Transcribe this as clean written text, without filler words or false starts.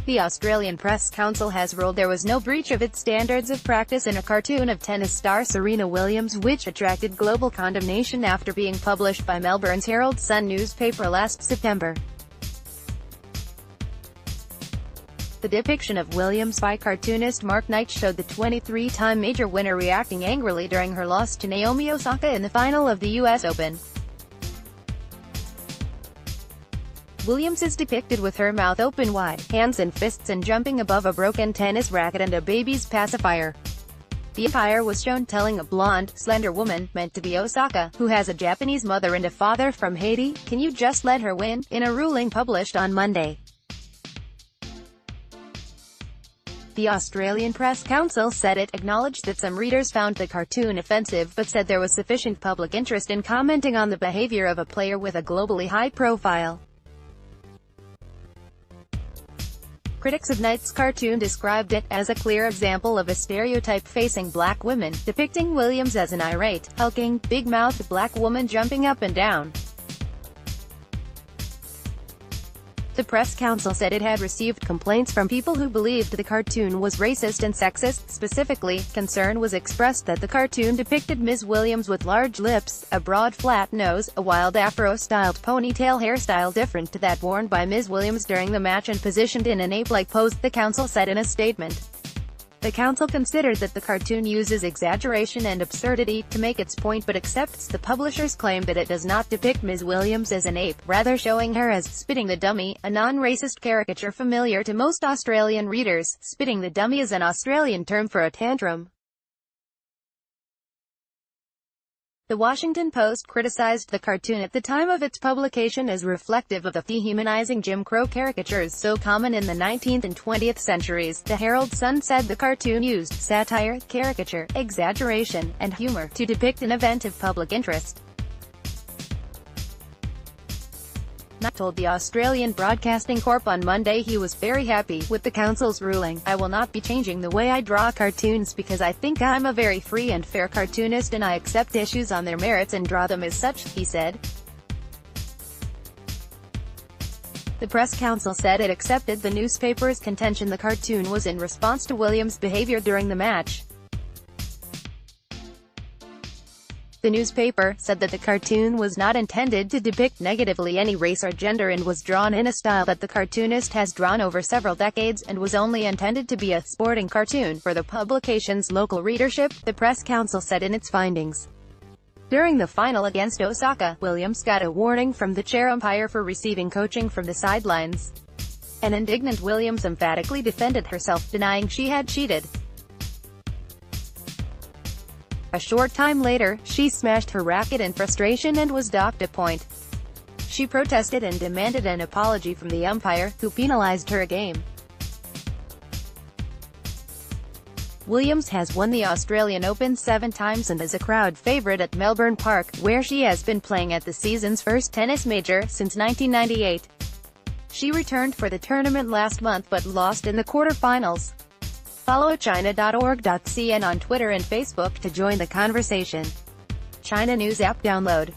The Australian Press Council has ruled there was no breach of its standards of practice in a cartoon of tennis star Serena Williams, which attracted global condemnation after being published by Melbourne's Herald Sun newspaper last September. The depiction of Williams by cartoonist Mark Knight showed the 23-time major winner reacting angrily during her loss to Naomi Osaka in the final of the US Open. Williams is depicted with her mouth open wide, hands and fists, and jumping above a broken tennis racket and a baby's pacifier. The umpire was shown telling a blonde, slender woman, meant to be Osaka, who has a Japanese mother and a father from Haiti, "Can you just let her win?" in a ruling published on Monday. The Australian Press Council said it acknowledged that some readers found the cartoon offensive, but said there was sufficient public interest in commenting on the behavior of a player with a globally high profile. Critics of Knight's cartoon described it as a clear example of a stereotype facing black women, depicting Williams as an irate, hulking, big-mouthed black woman jumping up and down. The Press Council said it had received complaints from people who believed the cartoon was racist and sexist. Specifically, concern was expressed that the cartoon depicted Ms. Williams with large lips, a broad flat nose, a wild afro-styled ponytail hairstyle different to that worn by Ms. Williams during the match and positioned in an ape-like pose, the council said in a statement. The council considered that the cartoon uses exaggeration and absurdity to make its point, but accepts the publisher's claim that it does not depict Ms. Williams as an ape, rather showing her as "spitting the dummy," a non-racist caricature familiar to most Australian readers. Spitting the dummy is an Australian term for a tantrum. The Washington Post criticized the cartoon at the time of its publication as reflective of the dehumanizing Jim Crow caricatures so common in the 19th and 20th centuries. The Herald Sun said the cartoon used satire, caricature, exaggeration, and humor to depict an event of public interest. Knight told the Australian Broadcasting Corp on Monday he was very happy with the council's ruling. "I will not be changing the way I draw cartoons because I think I'm a very free and fair cartoonist and I accept issues on their merits and draw them as such," he said. The Press Council said it accepted the newspaper's contention the cartoon was in response to Williams' behavior during the match. The newspaper said that the cartoon was not intended to depict negatively any race or gender and was drawn in a style that the cartoonist has drawn over several decades, and was only intended to be a sporting cartoon for the publication's local readership, the Press Council said in its findings. During the final against Osaka, Williams got a warning from the chair umpire for receiving coaching from the sidelines. An indignant Williams emphatically defended herself, denying she had cheated. A short time later, she smashed her racket in frustration and was docked a point. She protested and demanded an apology from the umpire, who penalized her a game. Williams has won the Australian Open 7 times and is a crowd favourite at Melbourne Park, where she has been playing at the season's first tennis major since 1998. She returned for the tournament last month but lost in the quarter-finals. Follow China.org.cn on Twitter and Facebook to join the conversation. China News app download.